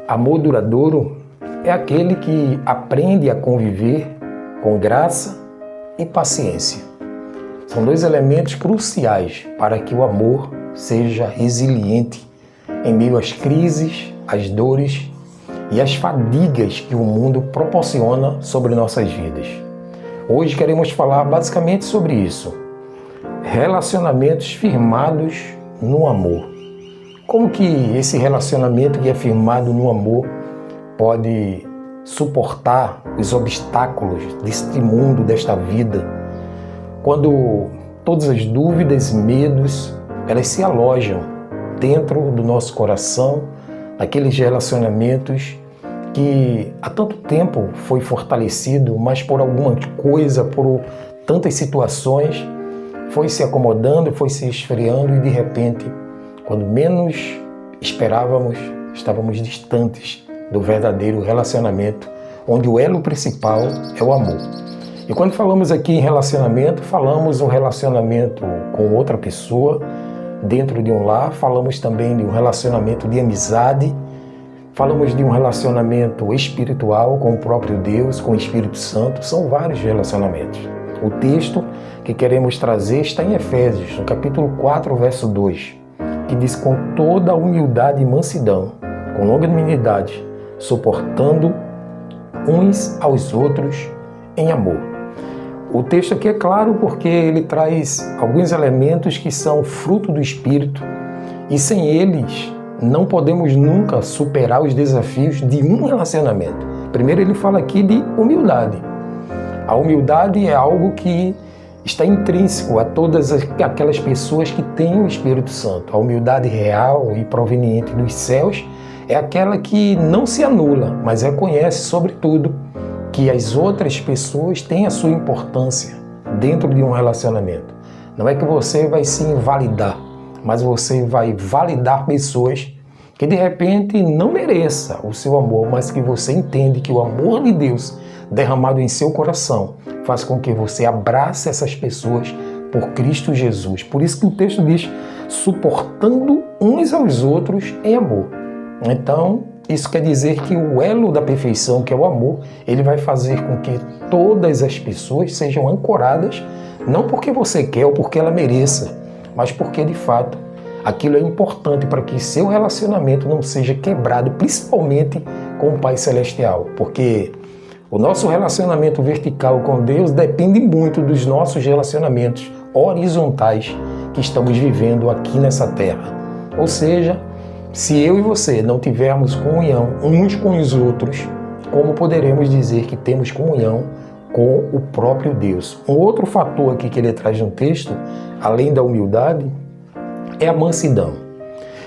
Amor duradouro é aquele que aprende a conviver com graça e paciência. São dois elementos cruciais para que o amor seja resiliente em meio às crises, às dores e às fadigas que o mundo proporciona sobre nossas vidas. Hoje queremos falar basicamente sobre isso. Relacionamentos firmados no amor. Como que esse relacionamento que é firmado no amor pode suportar os obstáculos deste mundo, desta vida, quando todas as dúvidas e medos, elas se alojam dentro do nosso coração, aqueles relacionamentos que há tanto tempo foi fortalecido, mas por alguma coisa, por tantas situações, foi se acomodando, foi se esfriando e de repente, quando menos esperávamos, estávamos distantes do verdadeiro relacionamento, onde o elo principal é o amor. E quando falamos aqui em relacionamento, falamos um relacionamento com outra pessoa, dentro de um lar, falamos também de um relacionamento de amizade, falamos de um relacionamento espiritual com o próprio Deus, com o Espírito Santo, são vários relacionamentos. O texto que queremos trazer está em Efésios, no capítulo 4, verso 2, que diz: com toda a humildade e mansidão, com longanimidade, suportando uns aos outros em amor. O texto aqui é claro porque ele traz alguns elementos que são fruto do Espírito e sem eles não podemos nunca superar os desafios de um relacionamento. Primeiro ele fala aqui de humildade. A humildade é algo que está intrínseco a todas aquelas pessoas que têm o Espírito Santo. A humildade real e proveniente dos céus é aquela que não se anula, mas reconhece, sobretudo, que as outras pessoas têm a sua importância dentro de um relacionamento. Não é que você vai se invalidar, mas você vai validar pessoas que de repente não mereçam o seu amor, mas que você entende que o amor de Deus derramado em seu coração faz com que você abrace essas pessoas por Cristo Jesus. Por isso que o texto diz, suportando uns aos outros em amor. Então, isso quer dizer que o elo da perfeição, que é o amor, ele vai fazer com que todas as pessoas sejam ancoradas, não porque você quer ou porque ela mereça, mas porque, de fato, aquilo é importante para que seu relacionamento não seja quebrado, principalmente com o Pai Celestial, porque o nosso relacionamento vertical com Deus depende muito dos nossos relacionamentos horizontais que estamos vivendo aqui nessa terra. Ou seja, se eu e você não tivermos comunhão uns com os outros, como poderemos dizer que temos comunhão com o próprio Deus? Um outro fator aqui que ele traz no texto, além da humildade, é a mansidão.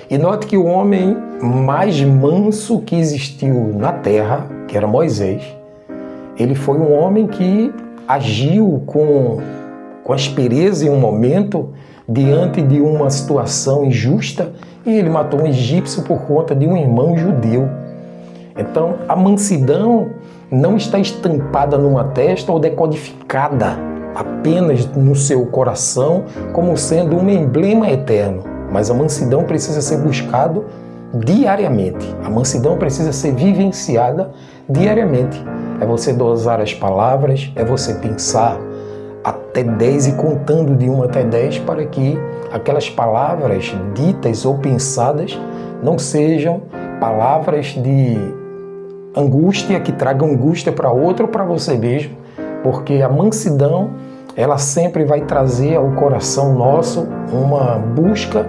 E note que o homem mais manso que existiu na terra, que era Moisés, ele foi um homem que agiu com aspereza em um momento diante de uma situação injusta e ele matou um egípcio por conta de um irmão judeu. Então, a mansidão não está estampada numa testa ou decodificada apenas no seu coração como sendo um emblema eterno, mas a mansidão precisa ser buscada diariamente. A mansidão precisa ser vivenciada diariamente. É você dosar as palavras, é você pensar até 10 e contando de 1 até 10 para que aquelas palavras ditas ou pensadas não sejam palavras de angústia, que tragam angústia para outro ou para você mesmo, porque a mansidão, ela sempre vai trazer ao coração nosso uma busca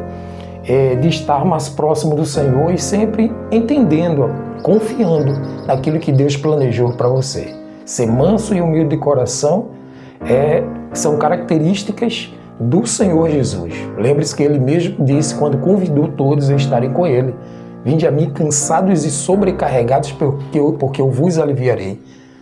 de estar mais próximo do Senhor e sempre entendendo, confiando naquilo que Deus planejou para você. Ser manso e humilde de coração são características do Senhor Jesus. Lembre-se que Ele mesmo disse quando convidou todos a estarem com Ele: vinde a mim cansados e sobrecarregados, porque eu vos aliviarei.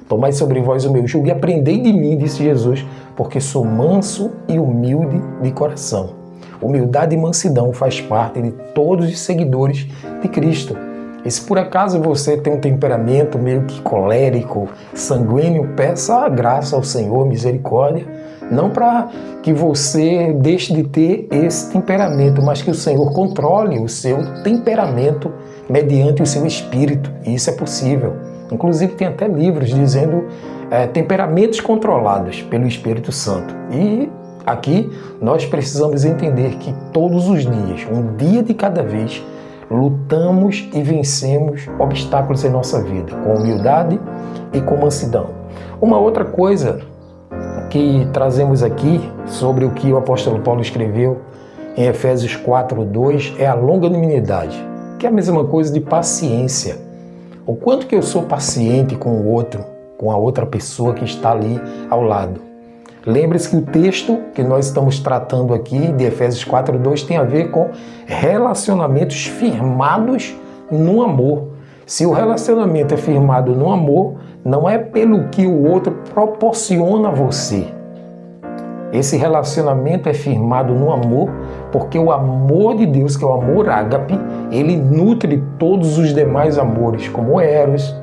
Tomai sobre vós o meu jugo e aprendei de mim, disse Jesus, porque sou manso e humilde de coração. Humildade e mansidão faz parte de todos os seguidores de Cristo. E se por acaso você tem um temperamento meio que colérico, sanguíneo, peça a graça ao Senhor, misericórdia, Não para que você deixe de ter esse temperamento, mas que o Senhor controle o seu temperamento mediante o seu espírito. E isso é possível. Inclusive tem até livros dizendo temperamentos controlados pelo Espírito Santo. E aqui nós precisamos entender que todos os dias, um dia de cada vez, lutamos e vencemos obstáculos em nossa vida, com humildade e com mansidão. Uma outra coisa que trazemos aqui sobre o que o apóstolo Paulo escreveu em Efésios 4:2 é a longanimidade, que é a mesma coisa de paciência. O quanto que eu sou paciente com o outro, com a outra pessoa que está ali ao lado. Lembre-se que o texto que nós estamos tratando aqui, de Efésios 4:2, tem a ver com relacionamentos firmados no amor. Se o relacionamento é firmado no amor, não é pelo que o outro proporciona a você. Esse relacionamento é firmado no amor, porque o amor de Deus, que é o amor ágape, ele nutre todos os demais amores, como o eros,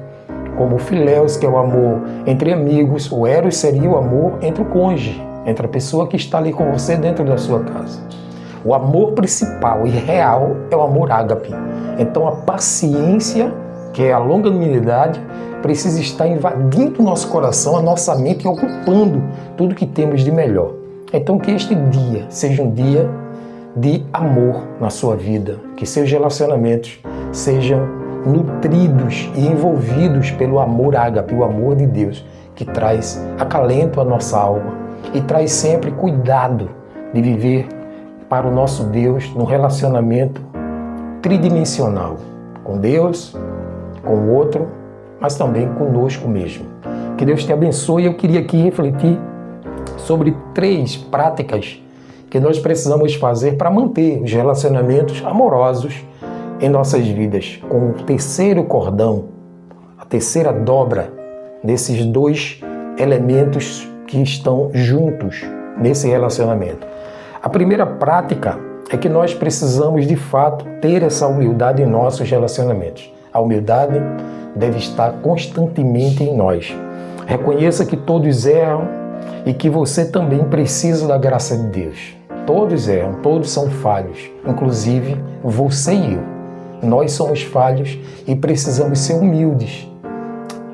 como o filéus, que é o amor entre amigos. O eros seria o amor entre o cônjuge, entre a pessoa que está ali com você dentro da sua casa. O amor principal e real é o amor ágape. Então a paciência, que é a longanimidade, precisa estar invadindo o nosso coração, a nossa mente e ocupando tudo que temos de melhor. Então que este dia seja um dia de amor na sua vida, que seus relacionamentos sejam nutridos e envolvidos pelo amor ágape, o amor de Deus, que traz acalento à nossa alma e traz sempre cuidado de viver para o nosso Deus num relacionamento tridimensional, com Deus, com o outro, mas também conosco mesmo. Que Deus te abençoe. Eu queria aqui refletir sobre 3 práticas que nós precisamos fazer para manter os relacionamentos amorosos em nossas vidas, com o terceiro cordão, a terceira dobra desses 2 elementos que estão juntos nesse relacionamento. A primeira prática é que nós precisamos, de fato, ter essa humildade em nossos relacionamentos. A humildade deve estar constantemente em nós. Reconheça que todos erram e que você também precisa da graça de Deus. Todos erram, todos são falhos, inclusive você e eu. Nós somos falhos e precisamos ser humildes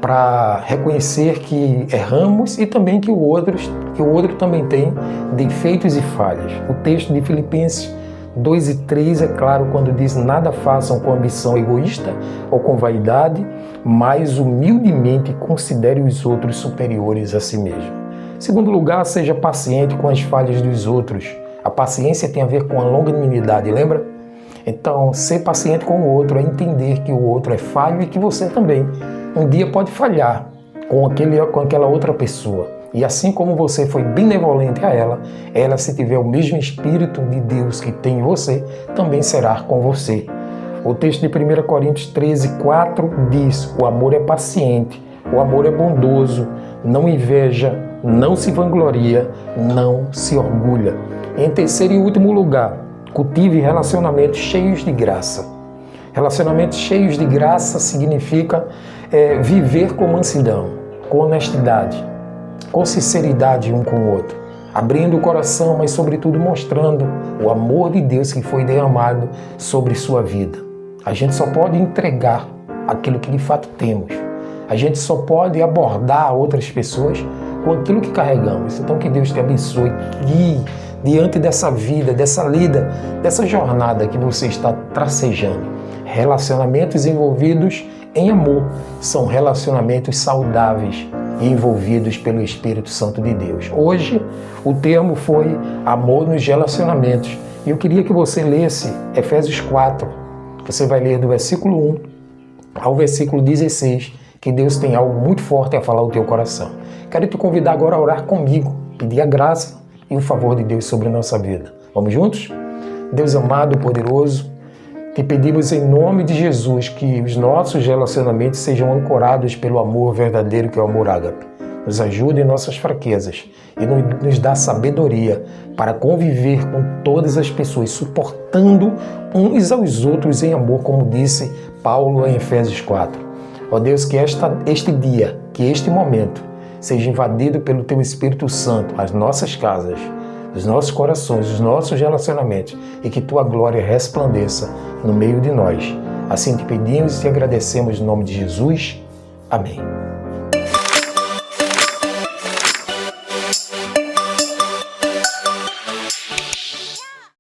para reconhecer que erramos e também que o outro também tem defeitos e falhas. O texto de Filipenses 2:3 é claro quando diz: nada façam com ambição egoísta ou com vaidade, mas humildemente considere os outros superiores a si mesmo. Em segundo lugar, seja paciente com as falhas dos outros. A paciência tem a ver com a longanimidade, lembra? Então, ser paciente com o outro é entender que o outro é falho e que você também um dia pode falhar com aquela outra pessoa. E assim como você foi benevolente a ela, se tiver o mesmo Espírito de Deus que tem em você, também será com você. O texto de 1 Coríntios 13:4 diz: o amor é paciente, o amor é bondoso, não inveja, não se vangloria, não se orgulha. Em terceiro e último lugar, cultive relacionamentos cheios de graça. Relacionamentos cheios de graça significa viver com mansidão, com honestidade, com sinceridade um com o outro, abrindo o coração, mas sobretudo mostrando o amor de Deus que foi derramado sobre sua vida. A gente só pode entregar aquilo que de fato temos. A gente só pode abordar outras pessoas com aquilo que carregamos. Então que Deus te abençoe e diante dessa vida, dessa lida, dessa jornada que você está tracejando. Relacionamentos envolvidos em amor são relacionamentos saudáveis e envolvidos pelo Espírito Santo de Deus. Hoje o termo foi amor nos relacionamentos. E eu queria que você lesse Efésios 4. Você vai ler do versículo 1 ao versículo 16, que Deus tem algo muito forte a falar ao teu coração. Quero te convidar agora a orar comigo, pedir a graça e o favor de Deus sobre a nossa vida. Vamos juntos? Deus amado, poderoso, te pedimos em nome de Jesus que os nossos relacionamentos sejam ancorados pelo amor verdadeiro que é o amor ágape. Nos ajude em nossas fraquezas e nos dá sabedoria para conviver com todas as pessoas, suportando uns aos outros em amor, como disse Paulo em Efésios 4. Ó Deus, que este dia, que este momento seja invadido pelo Teu Espírito Santo, as nossas casas, os nossos corações, os nossos relacionamentos, e que Tua glória resplandeça no meio de nós. Assim te pedimos e te agradecemos em nome de Jesus. Amém.